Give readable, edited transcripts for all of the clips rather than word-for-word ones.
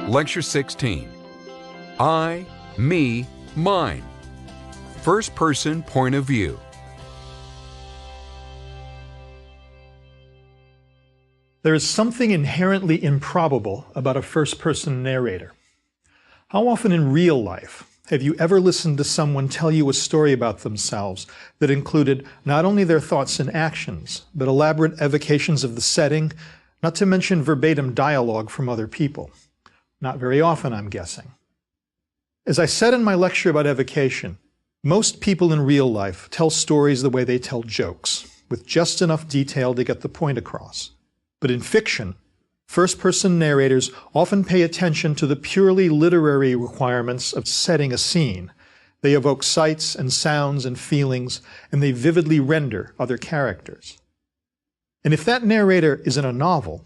Lecture 16. I, me, mine. First person point of view. There is something inherently improbable about a first-person narrator. How often in real life have you ever listened to someone tell you a story about themselves that included not only their thoughts and actions, but elaborate evocations of the setting, not to mention verbatim dialogue from other people? Not very often, I'm guessing. As I said in my lecture about evocation, most people in real life tell stories the way they tell jokes, with just enough detail to get the point across. But in fiction, first-person narrators often pay attention to the purely literary requirements of setting a scene. They evoke sights and sounds and feelings, and they vividly render other characters. And if that narrator is in a novel,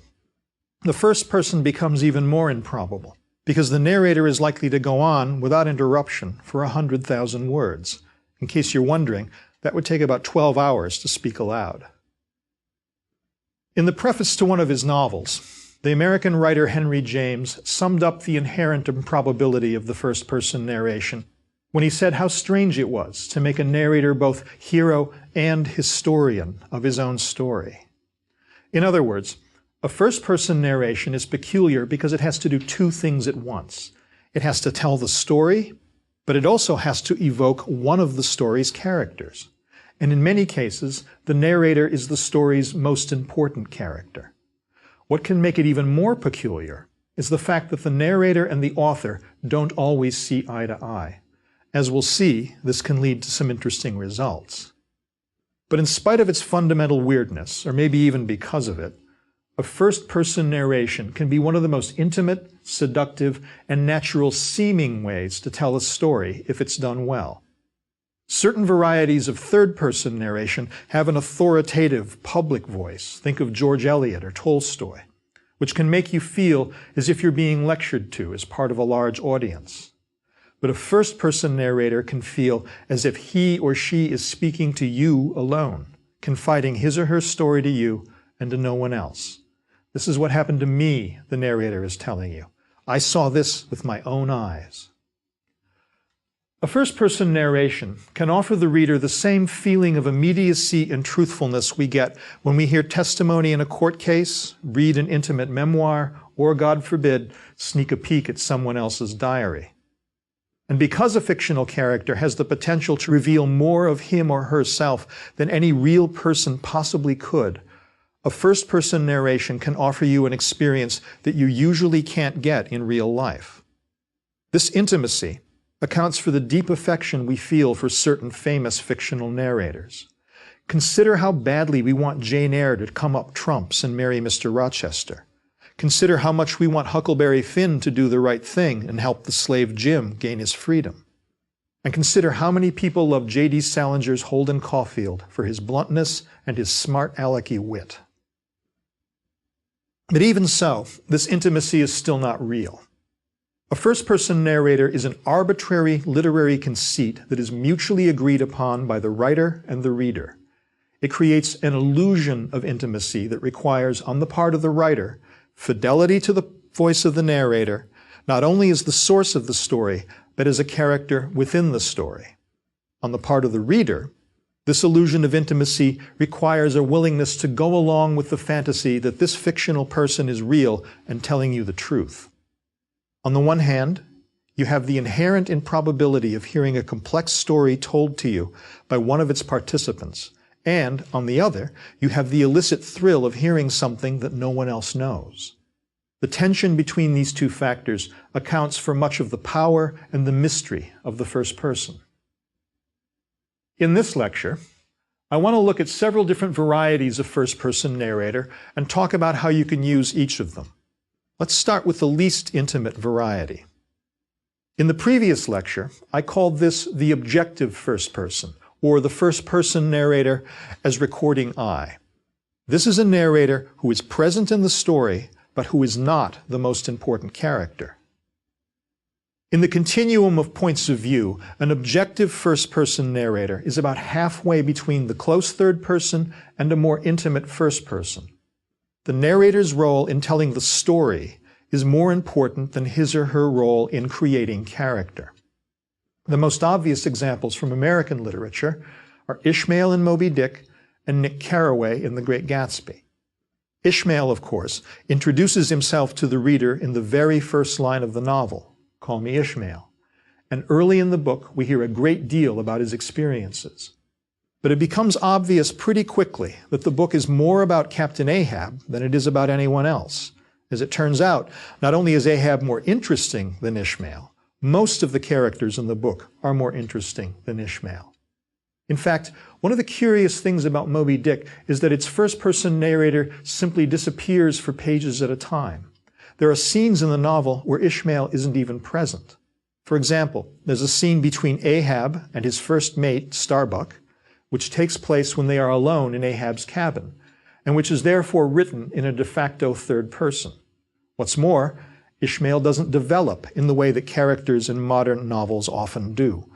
the first person becomes even more improbable, because the narrator is likely to go on without interruption for 100,000 words. In case you're wondering, that would take about 12 hours to speak aloud. In the preface to one of his novels, the American writer Henry James summed up the inherent improbability of the first-person narration when he said how strange it was to make a narrator both hero and historian of his own story. In other words, a first-person narration is peculiar because it has to do two things at once. It has to tell the story, but it also has to evoke one of the story's characters. And in many cases, the narrator is the story's most important character. What can make it even more peculiar is the fact that the narrator and the author don't always see eye to eye. As we'll see, this can lead to some interesting results. But in spite of its fundamental weirdness, or maybe even because of it, a first-person narration can be one of the most intimate, seductive, and natural-seeming ways to tell a story if it's done well. Certain varieties of third-person narration have an authoritative, public voice. Think of George Eliot or Tolstoy, which can make you feel as if you're being lectured to as part of a large audience. But a first-person narrator can feel as if he or she is speaking to you alone, confiding his or her story to you and to no one else. This is what happened to me, the narrator is telling you. I saw this with my own eyes. A first-person narration can offer the reader the same feeling of immediacy and truthfulness we get when we hear testimony in a court case, read an intimate memoir, or, God forbid, sneak a peek at someone else's diary. And because a fictional character has the potential to reveal more of him or herself than any real person possibly could, a first-person narration can offer you an experience that you usually can't get in real life. This intimacy accounts for the deep affection we feel for certain famous fictional narrators. Consider how badly we want Jane Eyre to come up trumps and marry Mr. Rochester. Consider how much we want Huckleberry Finn to do the right thing and help the slave Jim gain his freedom. And consider how many people love J.D. Salinger's Holden Caulfield for his bluntness and his smart alecky wit. But even so, this intimacy is still not real. A first-person narrator is an arbitrary literary conceit that is mutually agreed upon by the writer and the reader. It creates an illusion of intimacy that requires, on the part of the writer, fidelity to the voice of the narrator, not only as the source of the story, but as a character within the story. On the part of the reader, this illusion of intimacy requires a willingness to go along with the fantasy that this fictional person is real and telling you the truth. On the one hand, you have the inherent improbability of hearing a complex story told to you by one of its participants, and, on the other, you have the illicit thrill of hearing something that no one else knows. The tension between these two factors accounts for much of the power and the mystery of the first person. In this lecture, I want to look at several different varieties of first-person narrator and talk about how you can use each of them. Let's start with the least intimate variety. In the previous lecture, I called this the objective first person, or the first-person narrator as recording I. This is a narrator who is present in the story, but who is not the most important character. In the continuum of points of view, an objective first-person narrator is about halfway between the close third person and a more intimate first person. The narrator's role in telling the story is more important than his or her role in creating character. The most obvious examples from American literature are Ishmael in Moby Dick and Nick Carraway in The Great Gatsby. Ishmael, of course, introduces himself to the reader in the very first line of the novel, "Call me Ishmael," and early in the book we hear a great deal about his experiences. But it becomes obvious pretty quickly that the book is more about Captain Ahab than it is about anyone else. As it turns out, not only is Ahab more interesting than Ishmael, most of the characters in the book are more interesting than Ishmael. In fact, one of the curious things about Moby Dick is that its first-person narrator simply disappears for pages at a time. There are scenes in the novel where Ishmael isn't even present. For example, there's a scene between Ahab and his first mate, Starbuck, which takes place when they are alone in Ahab's cabin, and which is therefore written in a de facto third person. What's more, Ishmael doesn't develop in the way that characters in modern novels often do.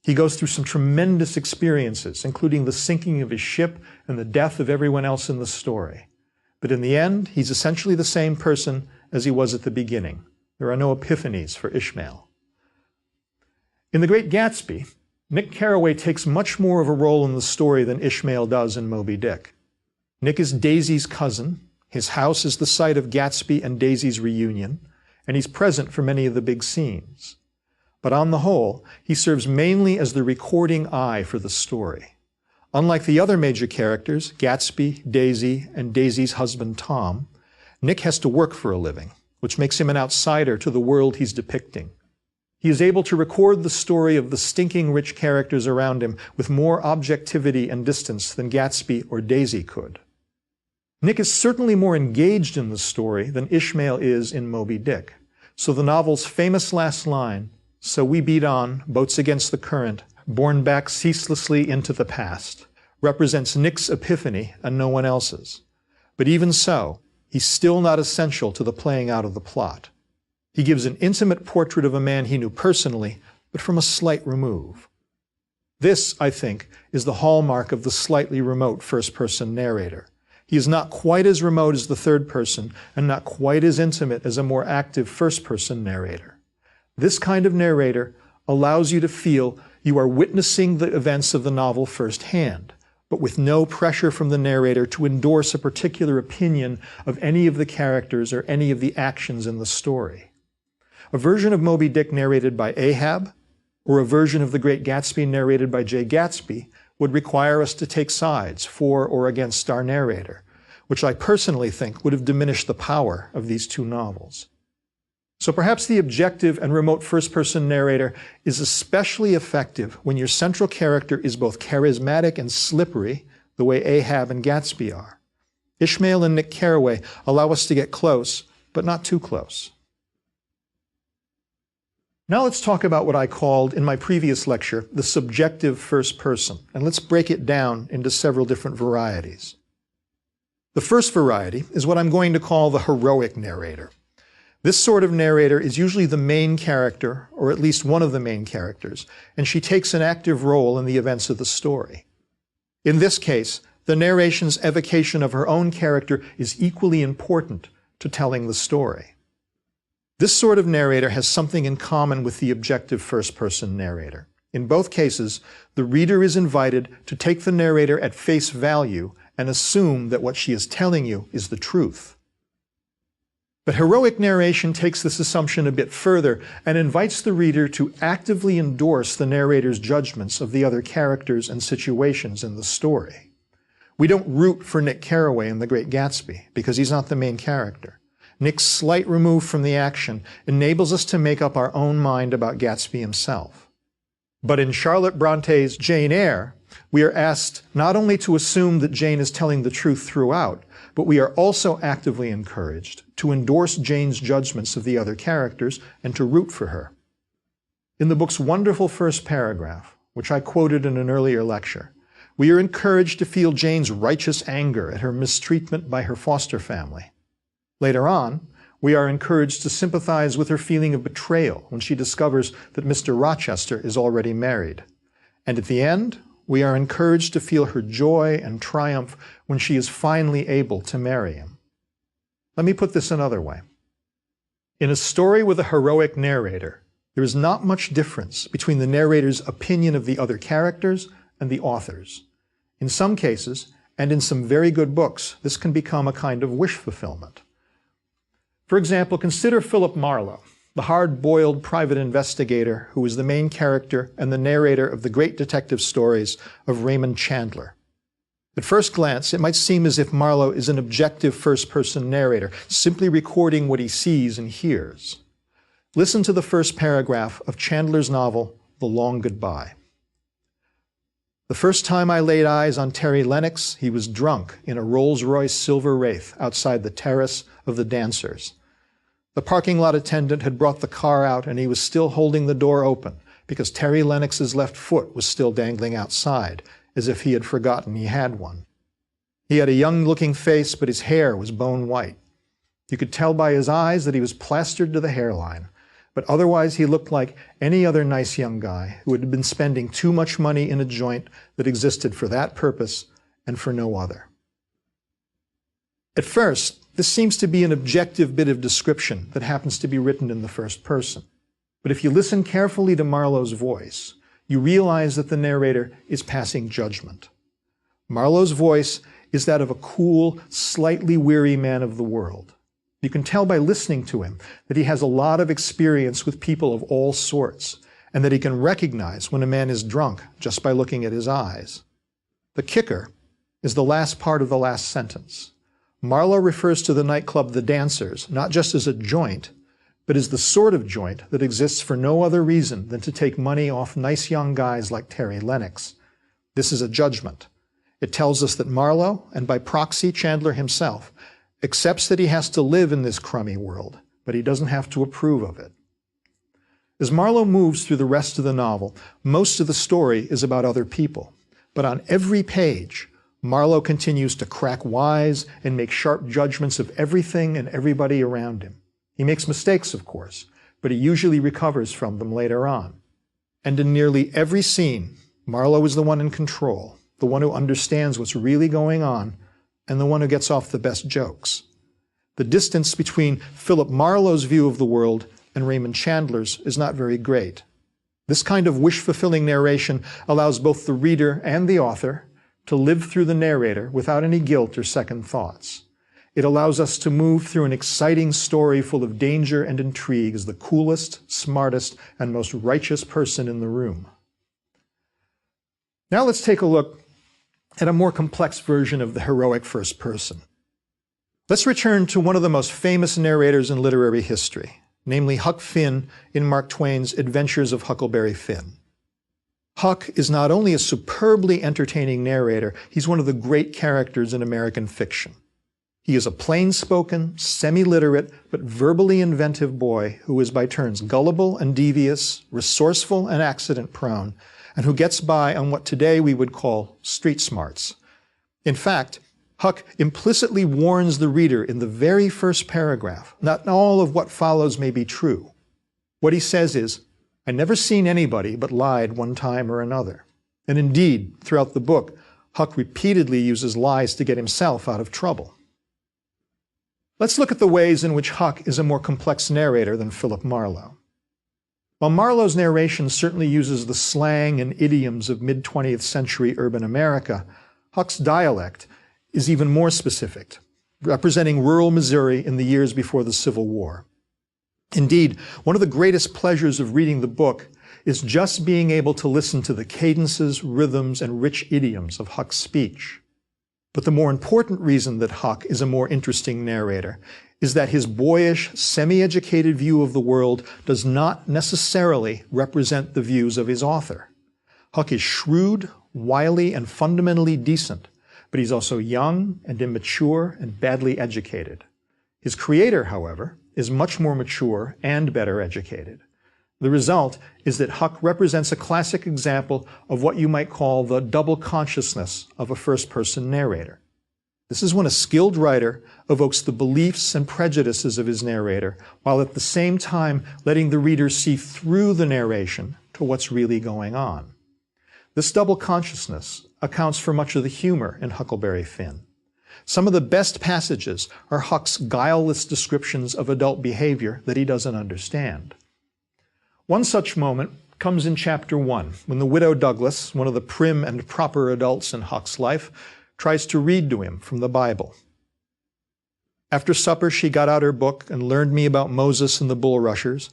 He goes through some tremendous experiences, including the sinking of his ship and the death of everyone else in the story. But in the end, he's essentially the same person as he was at the beginning. There are no epiphanies for Ishmael. In The Great Gatsby, Nick Carraway takes much more of a role in the story than Ishmael does in Moby Dick. Nick is Daisy's cousin, his house is the site of Gatsby and Daisy's reunion, and he's present for many of the big scenes. But on the whole, he serves mainly as the recording eye for the story. Unlike the other major characters, Gatsby, Daisy, and Daisy's husband Tom, Nick has to work for a living, which makes him an outsider to the world he's depicting. He is able to record the story of the stinking rich characters around him with more objectivity and distance than Gatsby or Daisy could. Nick is certainly more engaged in the story than Ishmael is in Moby Dick, so the novel's famous last line, "So we beat on, boats against the current, borne back ceaselessly into the past," represents Nick's epiphany and no one else's. But even so, he's still not essential to the playing out of the plot. He gives an intimate portrait of a man he knew personally, but from a slight remove. This, I think, is the hallmark of the slightly remote first-person narrator. He is not quite as remote as the third person, and not quite as intimate as a more active first-person narrator. This kind of narrator allows you to feel you are witnessing the events of the novel firsthand, but with no pressure from the narrator to endorse a particular opinion of any of the characters or any of the actions in the story. A version of Moby Dick narrated by Ahab, or a version of The Great Gatsby narrated by Jay Gatsby, would require us to take sides for or against our narrator, which I personally think would have diminished the power of these two novels. So perhaps the objective and remote first-person narrator is especially effective when your central character is both charismatic and slippery, the way Ahab and Gatsby are. Ishmael and Nick Carraway allow us to get close, but not too close. Now let's talk about what I called in my previous lecture the subjective first person, and let's break it down into several different varieties. The first variety is what I'm going to call the heroic narrator. This sort of narrator is usually the main character, or at least one of the main characters, and she takes an active role in the events of the story. In this case, the narration's evocation of her own character is equally important to telling the story. This sort of narrator has something in common with the objective first-person narrator. In both cases, the reader is invited to take the narrator at face value and assume that what she is telling you is the truth. But heroic narration takes this assumption a bit further and invites the reader to actively endorse the narrator's judgments of the other characters and situations in the story. We don't root for Nick Carraway in The Great Gatsby because he's not the main character. Nick's slight remove from the action enables us to make up our own mind about Gatsby himself. But in Charlotte Bronte's Jane Eyre, we are asked not only to assume that Jane is telling the truth throughout, but we are also actively encouraged to endorse Jane's judgments of the other characters and to root for her. In the book's wonderful first paragraph, which I quoted in an earlier lecture, we are encouraged to feel Jane's righteous anger at her mistreatment by her foster family. Later on, we are encouraged to sympathize with her feeling of betrayal when she discovers that Mr. Rochester is already married. And at the end, we are encouraged to feel her joy and triumph when she is finally able to marry him. Let me put this another way. In a story with a heroic narrator, there is not much difference between the narrator's opinion of the other characters and the author's. In some cases, and in some very good books, this can become a kind of wish fulfillment. For example, consider Philip Marlowe, the hard-boiled private investigator who is the main character and the narrator of the great detective stories of Raymond Chandler. At first glance, it might seem as if Marlowe is an objective first-person narrator, simply recording what he sees and hears. Listen to the first paragraph of Chandler's novel, The Long Goodbye. The first time I laid eyes on Terry Lennox, he was drunk in a Rolls-Royce Silver Wraith outside the terrace of the Dancers. The parking lot attendant had brought the car out and he was still holding the door open because Terry Lennox's left foot was still dangling outside, as if he had forgotten he had one. He had a young-looking face, but his hair was bone white. You could tell by his eyes that he was plastered to the hairline, but otherwise he looked like any other nice young guy who had been spending too much money in a joint that existed for that purpose and for no other. At first, this seems to be an objective bit of description that happens to be written in the first person. But if you listen carefully to Marlowe's voice, you realize that the narrator is passing judgment. Marlowe's voice is that of a cool, slightly weary man of the world. You can tell by listening to him that he has a lot of experience with people of all sorts, and that he can recognize when a man is drunk just by looking at his eyes. The kicker is the last part of the last sentence. Marlowe refers to the nightclub The Dancers not just as a joint, but as the sort of joint that exists for no other reason than to take money off nice young guys like Terry Lennox. This is a judgment. It tells us that Marlowe, and by proxy Chandler himself, accepts that he has to live in this crummy world, but he doesn't have to approve of it. As Marlowe moves through the rest of the novel, most of the story is about other people, but on every page, Marlowe continues to crack wise and make sharp judgments of everything and everybody around him. He makes mistakes, of course, but he usually recovers from them later on. And in nearly every scene, Marlowe is the one in control, the one who understands what's really going on, and the one who gets off the best jokes. The distance between Philip Marlowe's view of the world and Raymond Chandler's is not very great. This kind of wish-fulfilling narration allows both the reader and the author to live through the narrator without any guilt or second thoughts. It allows us to move through an exciting story full of danger and intrigue as the coolest, smartest, and most righteous person in the room. Now let's take a look at a more complex version of the heroic first person. Let's return to one of the most famous narrators in literary history, namely Huck Finn in Mark Twain's Adventures of Huckleberry Finn. Huck is not only a superbly entertaining narrator, he's one of the great characters in American fiction. He is a plain-spoken, semi-literate, but verbally inventive boy who is by turns gullible and devious, resourceful and accident-prone, and who gets by on what today we would call street smarts. In fact, Huck implicitly warns the reader in the very first paragraph, not all of what follows may be true. What he says is, "I never seen anybody but lied one time or another." And indeed, throughout the book, Huck repeatedly uses lies to get himself out of trouble. Let's look at the ways in which Huck is a more complex narrator than Philip Marlowe. While Marlowe's narration certainly uses the slang and idioms of mid-20th century urban America, Huck's dialect is even more specific, representing rural Missouri in the years before the Civil War. Indeed, one of the greatest pleasures of reading the book is just being able to listen to the cadences, rhythms, and rich idioms of Huck's speech. But the more important reason that Huck is a more interesting narrator is that his boyish, semi-educated view of the world does not necessarily represent the views of his author. Huck is shrewd, wily, and fundamentally decent, but he's also young and immature and badly educated. His creator, however, is much more mature and better educated. The result is that Huck represents a classic example of what you might call the double consciousness of a first-person narrator. This is when a skilled writer evokes the beliefs and prejudices of his narrator, while at the same time letting the reader see through the narration to what's really going on. This double consciousness accounts for much of the humor in Huckleberry Finn. Some of the best passages are Huck's guileless descriptions of adult behavior that he doesn't understand. One such moment comes in chapter 1, when the widow Douglas, one of the prim and proper adults in Huck's life, tries to read to him from the Bible. After supper, she got out her book and learned me about Moses and the bulrushers,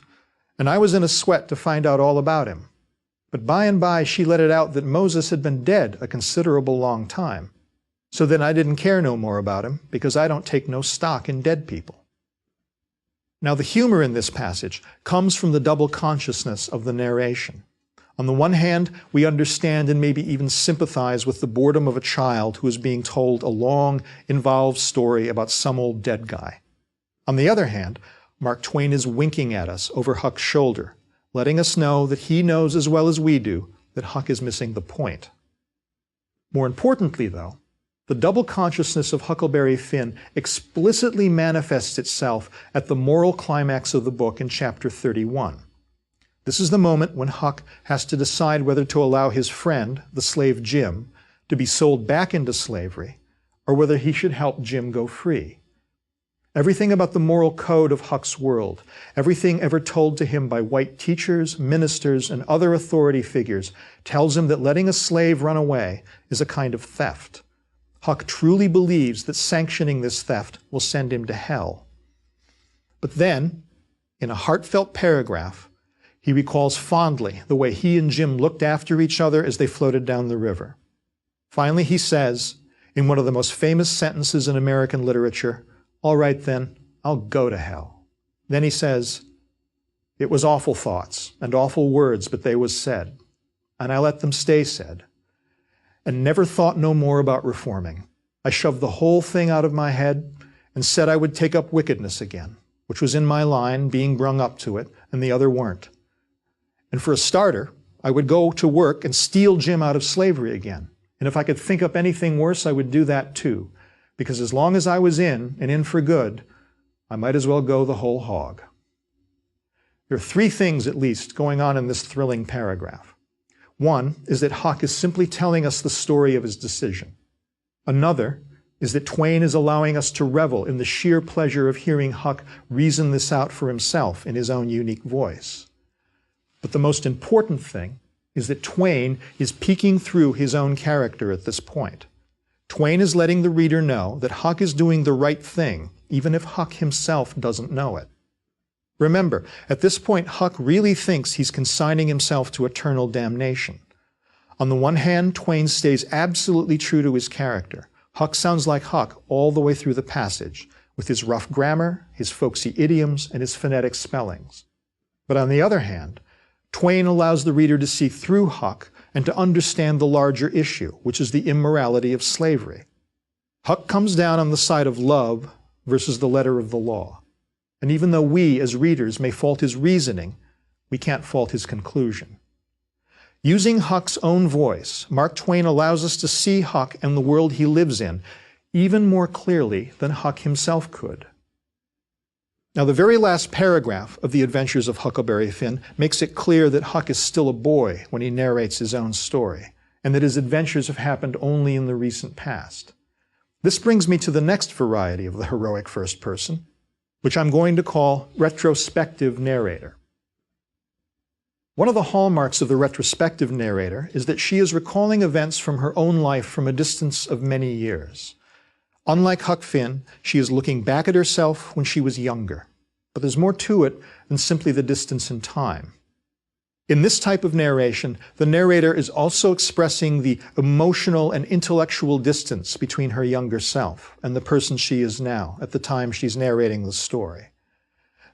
and I was in a sweat to find out all about him. But by and by, she let it out that Moses had been dead a considerable long time. So then I didn't care no more about him, because I don't take no stock in dead people. Now, the humor in this passage comes from the double consciousness of the narration. On the one hand, we understand and maybe even sympathize with the boredom of a child who is being told a long, involved story about some old dead guy. On the other hand, Mark Twain is winking at us over Huck's shoulder, letting us know that he knows as well as we do that Huck is missing the point. More importantly, though, the double consciousness of Huckleberry Finn explicitly manifests itself at the moral climax of the book in chapter 31. This is the moment when Huck has to decide whether to allow his friend, the slave Jim, to be sold back into slavery, or whether he should help Jim go free. Everything about the moral code of Huck's world, everything ever told to him by white teachers, ministers, and other authority figures, tells him that letting a slave run away is a kind of theft. Huck truly believes that sanctioning this theft will send him to hell. But then, in a heartfelt paragraph, he recalls fondly the way he and Jim looked after each other as they floated down the river. Finally, he says, in one of the most famous sentences in American literature, "All right then, I'll go to hell." Then he says, "It was awful thoughts and awful words, but they was said, and I let them stay said, and never thought no more about reforming. I shoved the whole thing out of my head and said I would take up wickedness again, which was in my line, being brung up to it, and the other weren't. And for a starter, I would go to work and steal Jim out of slavery again. And if I could think up anything worse, I would do that too, because as long as I was in, and in for good, I might as well go the whole hog." There are three things, at least, going on in this thrilling paragraph. One is that Huck is simply telling us the story of his decision. Another is that Twain is allowing us to revel in the sheer pleasure of hearing Huck reason this out for himself in his own unique voice. But the most important thing is that Twain is peeking through his own character at this point. Twain is letting the reader know that Huck is doing the right thing, even if Huck himself doesn't know it. Remember, at this point, Huck really thinks he's consigning himself to eternal damnation. On the one hand, Twain stays absolutely true to his character. Huck sounds like Huck all the way through the passage, with his rough grammar, his folksy idioms, and his phonetic spellings. But on the other hand, Twain allows the reader to see through Huck and to understand the larger issue, which is the immorality of slavery. Huck comes down on the side of love versus the letter of the law. And even though we, as readers, may fault his reasoning, we can't fault his conclusion. Using Huck's own voice, Mark Twain allows us to see Huck and the world he lives in even more clearly than Huck himself could. Now, the very last paragraph of The Adventures of Huckleberry Finn makes it clear that Huck is still a boy when he narrates his own story, and that his adventures have happened only in the recent past. This brings me to the next variety of the heroic first person, which I'm going to call retrospective narrator. One of the hallmarks of the retrospective narrator is that she is recalling events from her own life from a distance of many years. Unlike Huck Finn, she is looking back at herself when she was younger. But there's more to it than simply the distance in time. In this type of narration, the narrator is also expressing the emotional and intellectual distance between her younger self and the person she is now at the time she's narrating the story.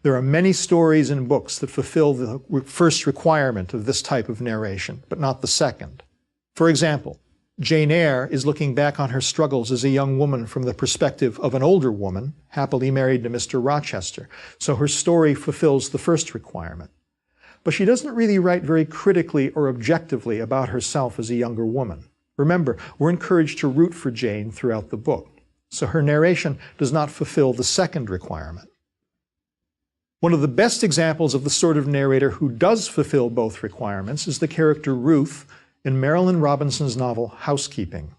There are many stories and books that fulfill the first requirement of this type of narration, but not the second. For example, Jane Eyre is looking back on her struggles as a young woman from the perspective of an older woman, happily married to Mr. Rochester, so her story fulfills the first requirement. But she doesn't really write very critically or objectively about herself as a younger woman. Remember, we're encouraged to root for Jane throughout the book, so her narration does not fulfill the second requirement. One of the best examples of the sort of narrator who does fulfill both requirements is the character Ruth in Marilynne Robinson's novel Housekeeping.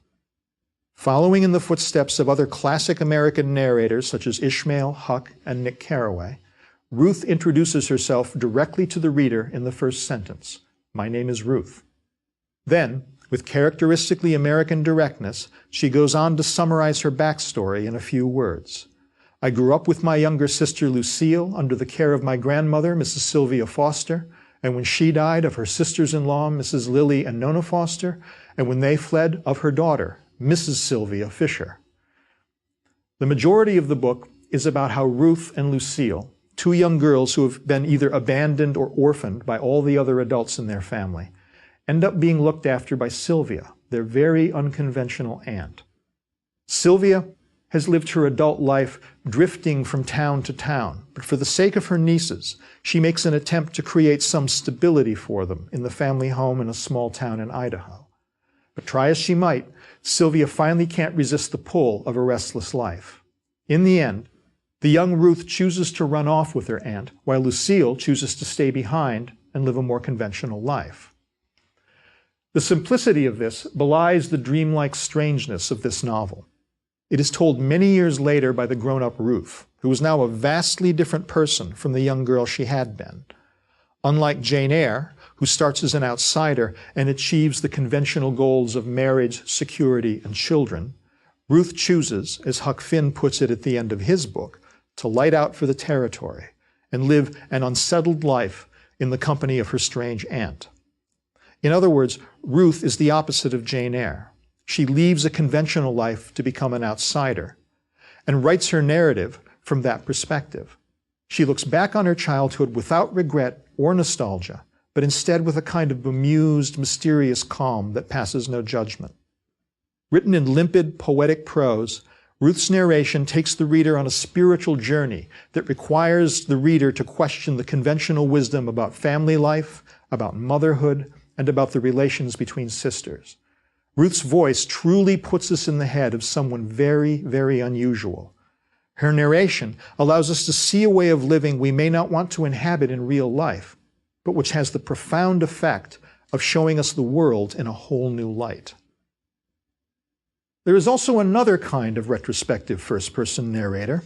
Following in the footsteps of other classic American narrators such as Ishmael, Huck, and Nick Carraway, Ruth introduces herself directly to the reader in the first sentence, "My name is Ruth." Then, with characteristically American directness, she goes on to summarize her backstory in a few words. "I grew up with my younger sister Lucille under the care of my grandmother, Mrs. Sylvia Foster, and when she died, of her sisters-in-law, Mrs. Lily and Nona Foster, and when they fled, of her daughter, Mrs. Sylvia Fisher." The majority of the book is about how Ruth and Lucille, two young girls who have been either abandoned or orphaned by all the other adults in their family, end up being looked after by Sylvia, their very unconventional aunt. Sylvia has lived her adult life drifting from town to town, but for the sake of her nieces, she makes an attempt to create some stability for them in the family home in a small town in Idaho. But try as she might, Sylvia finally can't resist the pull of a restless life. In the end, the young Ruth chooses to run off with her aunt, while Lucille chooses to stay behind and live a more conventional life. The simplicity of this belies the dreamlike strangeness of this novel. It is told many years later by the grown-up Ruth, who is now a vastly different person from the young girl she had been. Unlike Jane Eyre, who starts as an outsider and achieves the conventional goals of marriage, security, and children, Ruth chooses, as Huck Finn puts it at the end of his book, to light out for the territory and live an unsettled life in the company of her strange aunt. In other words, Ruth is the opposite of Jane Eyre. She leaves a conventional life to become an outsider and writes her narrative from that perspective. She looks back on her childhood without regret or nostalgia, but instead with a kind of bemused, mysterious calm that passes no judgment. Written in limpid, poetic prose, Ruth's narration takes the reader on a spiritual journey that requires the reader to question the conventional wisdom about family life, about motherhood, and about the relations between sisters. Ruth's voice truly puts us in the head of someone very, very unusual. Her narration allows us to see a way of living we may not want to inhabit in real life, but which has the profound effect of showing us the world in a whole new light. There is also another kind of retrospective first-person narrator,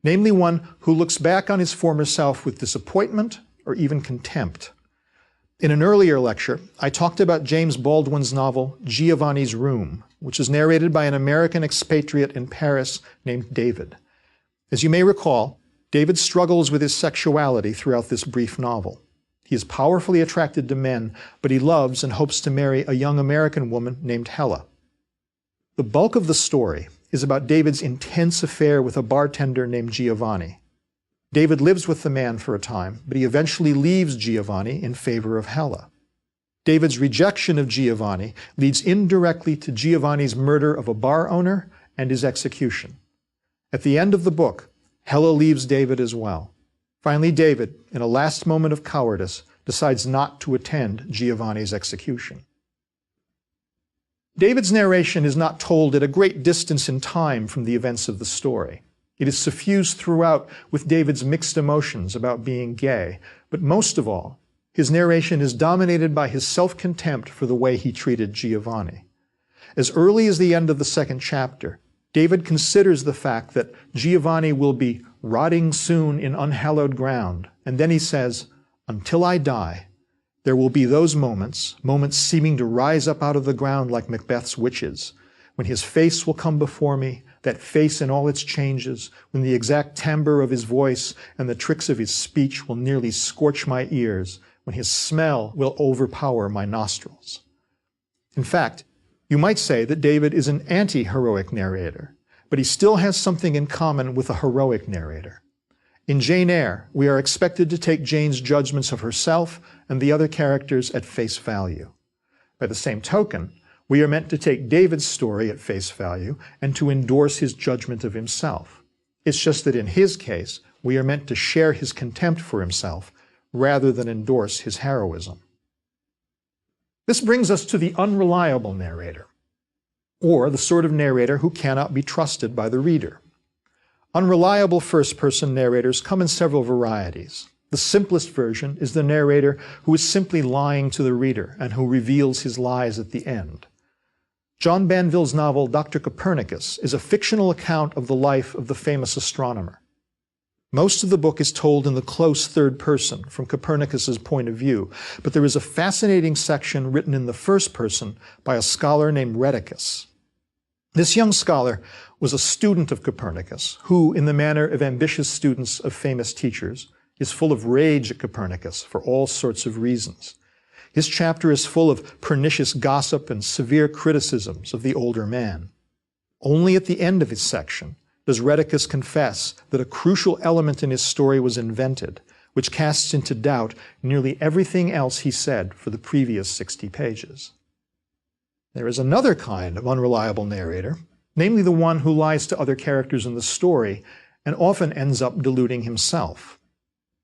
namely one who looks back on his former self with disappointment or even contempt. In an earlier lecture, I talked about James Baldwin's novel Giovanni's Room, which is narrated by an American expatriate in Paris named David. As you may recall, David struggles with his sexuality throughout this brief novel. He is powerfully attracted to men, but he loves and hopes to marry a young American woman named Hella. The bulk of the story is about David's intense affair with a bartender named Giovanni. David lives with the man for a time, but he eventually leaves Giovanni in favor of Hella. David's rejection of Giovanni leads indirectly to Giovanni's murder of a bar owner and his execution. At the end of the book, Hella leaves David as well. Finally, David, in a last moment of cowardice, decides not to attend Giovanni's execution. David's narration is not told at a great distance in time from the events of the story. It is suffused throughout with David's mixed emotions about being gay, but most of all, his narration is dominated by his self-contempt for the way he treated Giovanni. As early as the end of the second chapter, David considers the fact that Giovanni will be rotting soon in unhallowed ground, and then he says, "Until I die, there will be those moments seeming to rise up out of the ground like Macbeth's witches, when his face will come before me, that face in all its changes, when the exact timbre of his voice and the tricks of his speech will nearly scorch my ears, when his smell will overpower my nostrils." In fact, you might say that David is an anti-heroic narrator, but he still has something in common with a heroic narrator. In Jane Eyre, we are expected to take Jane's judgments of herself and the other characters at face value. By the same token, we are meant to take David's story at face value and to endorse his judgment of himself. It's just that in his case, we are meant to share his contempt for himself rather than endorse his heroism. This brings us to the unreliable narrator, or the sort of narrator who cannot be trusted by the reader. Unreliable first-person narrators come in several varieties. The simplest version is the narrator who is simply lying to the reader and who reveals his lies at the end. John Banville's novel Dr. Copernicus is a fictional account of the life of the famous astronomer. Most of the book is told in the close third person, from Copernicus's point of view, but there is a fascinating section written in the first person by a scholar named Rheticus. This young scholar was a student of Copernicus, who, in the manner of ambitious students of famous teachers, is full of rage at Copernicus for all sorts of reasons. His chapter is full of pernicious gossip and severe criticisms of the older man. Only at the end of his section does Rheticus confess that a crucial element in his story was invented, which casts into doubt nearly everything else he said for the previous 60 pages. There is another kind of unreliable narrator, namely the one who lies to other characters in the story and often ends up deluding himself.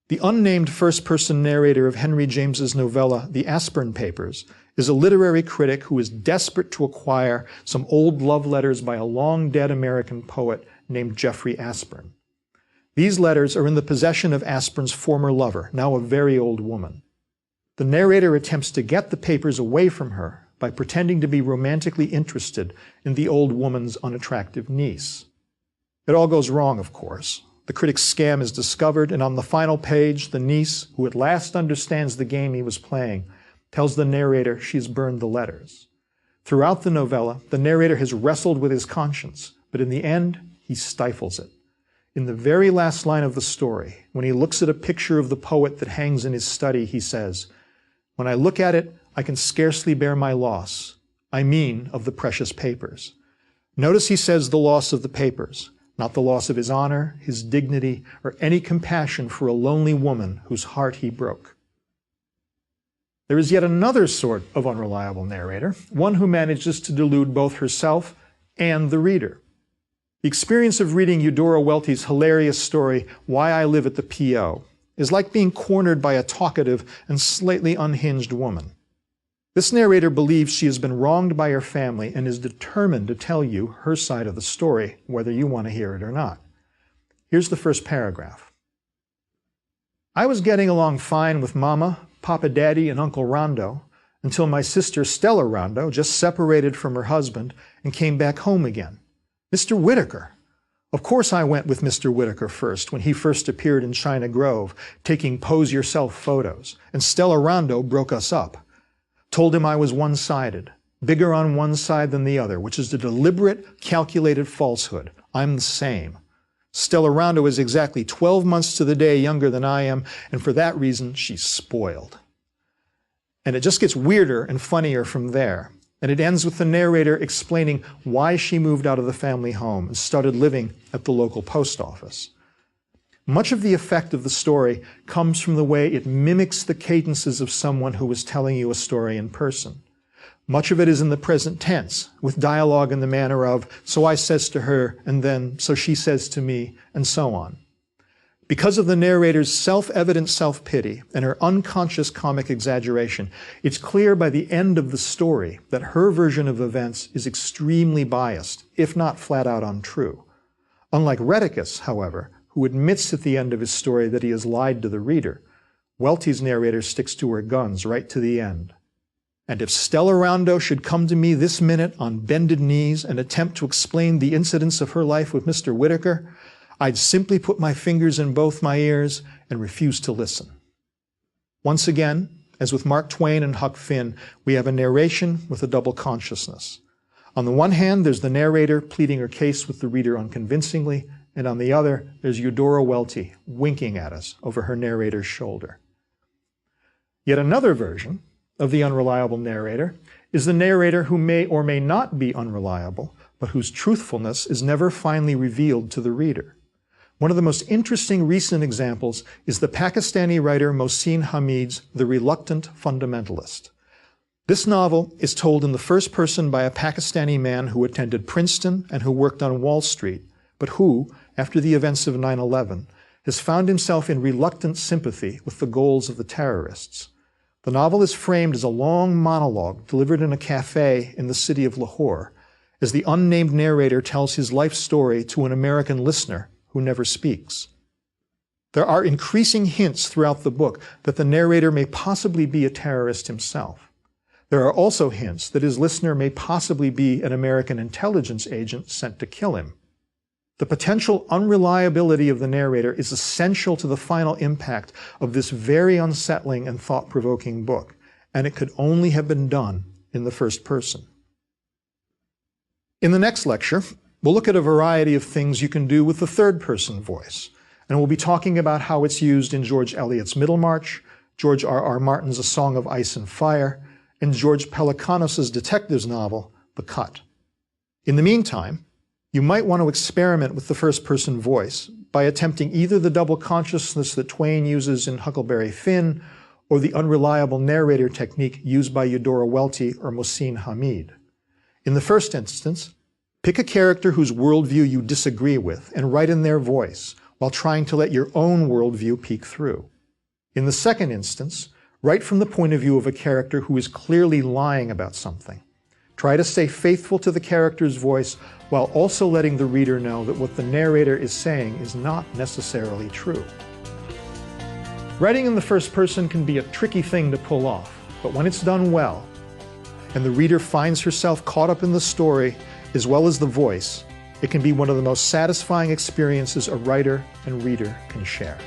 The unnamed first-person narrator of Henry James's novella, The Aspern Papers, is a literary critic who is desperate to acquire some old love letters by a long-dead American poet named Jeffrey Aspern. These letters are in the possession of Aspern's former lover, now a very old woman. The narrator attempts to get the papers away from her by pretending to be romantically interested in the old woman's unattractive niece. It all goes wrong, of course. The critic's scam is discovered, and on the final page, the niece, who at last understands the game he was playing, tells the narrator she has burned the letters. Throughout the novella, the narrator has wrestled with his conscience, but in the end, he stifles it. In the very last line of the story, when he looks at a picture of the poet that hangs in his study, he says, "When I look at it, I can scarcely bear my loss. I mean of the precious papers." Notice he says the loss of the papers, not the loss of his honor, his dignity, or any compassion for a lonely woman whose heart he broke. There is yet another sort of unreliable narrator, one who manages to delude both herself and the reader. The experience of reading Eudora Welty's hilarious story, Why I Live at the P.O., is like being cornered by a talkative and slightly unhinged woman. This narrator believes she has been wronged by her family and is determined to tell you her side of the story, whether you want to hear it or not. Here's the first paragraph. "I was getting along fine with Mama, Papa Daddy, and Uncle Rondo until my sister Stella Rondo just separated from her husband and came back home again. Mr. Whitaker. Of course I went with Mr. Whitaker first when he first appeared in China Grove, taking pose yourself photos, and Stella Rondo broke us up. Told him I was one-sided, bigger on one side than the other, which is a deliberate, calculated falsehood. I'm the same. Stella Rondo is exactly 12 months to the day younger than I am, and for that reason, she's spoiled." And it just gets weirder and funnier from there. And it ends with the narrator explaining why she moved out of the family home and started living at the local post office. Much of the effect of the story comes from the way it mimics the cadences of someone who is telling you a story in person. Much of it is in the present tense, with dialogue in the manner of, "So I says to her," and then, "So she says to me," and so on. Because of the narrator's self-evident self-pity and her unconscious comic exaggeration, it's clear by the end of the story that her version of events is extremely biased, if not flat-out untrue. Unlike Rheticus, however, who admits at the end of his story that he has lied to the reader, Welty's narrator sticks to her guns right to the end. "And if Stella Rondo should come to me this minute on bended knees and attempt to explain the incidents of her life with Mr. Whitaker, I'd simply put my fingers in both my ears and refuse to listen." Once again, as with Mark Twain and Huck Finn, we have a narration with a double consciousness. On the one hand, there's the narrator pleading her case with the reader unconvincingly, and on the other, there's Eudora Welty winking at us over her narrator's shoulder. Yet another version of the unreliable narrator is the narrator who may or may not be unreliable, but whose truthfulness is never finally revealed to the reader. One of the most interesting recent examples is the Pakistani writer Mohsin Hamid's The Reluctant Fundamentalist. This novel is told in the first person by a Pakistani man who attended Princeton and who worked on Wall Street, but who, after the events of 9/11, has found himself in reluctant sympathy with the goals of the terrorists. The novel is framed as a long monologue delivered in a cafe in the city of Lahore, as the unnamed narrator tells his life story to an American listener who never speaks. There are increasing hints throughout the book that the narrator may possibly be a terrorist himself. There are also hints that his listener may possibly be an American intelligence agent sent to kill him. The potential unreliability of the narrator is essential to the final impact of this very unsettling and thought-provoking book, and it could only have been done in the first person. In the next lecture, we'll look at a variety of things you can do with the third-person voice, and we'll be talking about how it's used in George Eliot's Middlemarch, George R.R. Martin's A Song of Ice and Fire, and George Pelecanos' detectives novel, The Cut. In the meantime, you might want to experiment with the first-person voice by attempting either the double consciousness that Twain uses in Huckleberry Finn or the unreliable narrator technique used by Eudora Welty or Mohsin Hamid. In the first instance, pick a character whose worldview you disagree with and write in their voice while trying to let your own worldview peek through. In the second instance, write from the point of view of a character who is clearly lying about something. Try to stay faithful to the character's voice while also letting the reader know that what the narrator is saying is not necessarily true. Writing in the first person can be a tricky thing to pull off, but when it's done well, and the reader finds herself caught up in the story as well as the voice, it can be one of the most satisfying experiences a writer and reader can share.